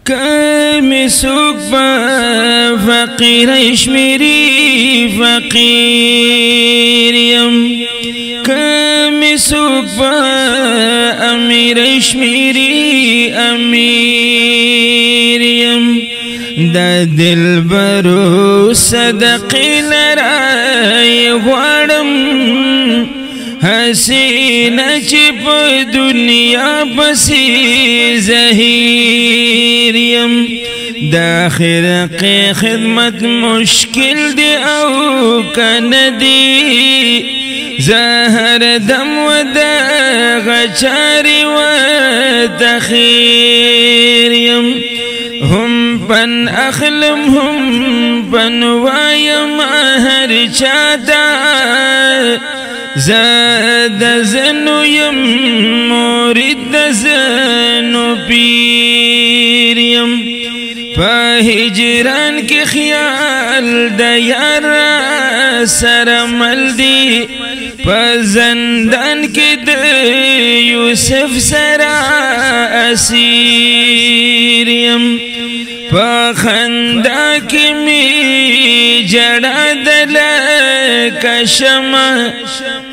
کمی سوک با فقیر اشمیری فقیریم کمی سوک با امیر اشمیری امیریم دا دل برو صدقی لرائی غوارم حسینہ چی پا دنیا پسی زہیریم دا خرق خدمت مشکل دی او کندی زہر دم و دا غچاری و تخیریم هم پن اخلم هم پن وایم هر چاہتا زاد زنو یم مورد زنو پیریم پا ہجران کی خیال دا یار سر مل دی پا زندان کی دا یوسف سر اسیریم پا خندا کی می جڑا دلا کشما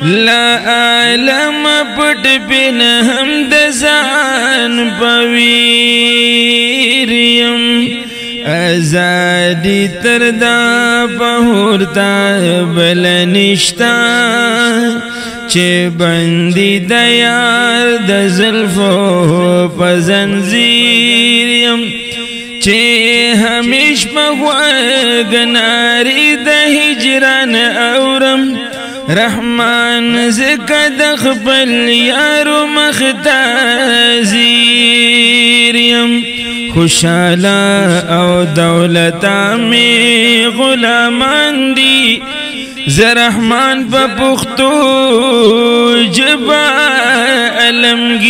لا عالم پٹ بن ہم دزان پویریم ازادی تردا پہورتا بلنشتا چه بندی دیار دزلفو پزنزیریم چه همیش مغوگناری ده هجران اورم رحمان زکا دخبل یارو مختازیریم خوشالا او دولتا می غلامان دی زرحمان پا پختو جبا علمگیریم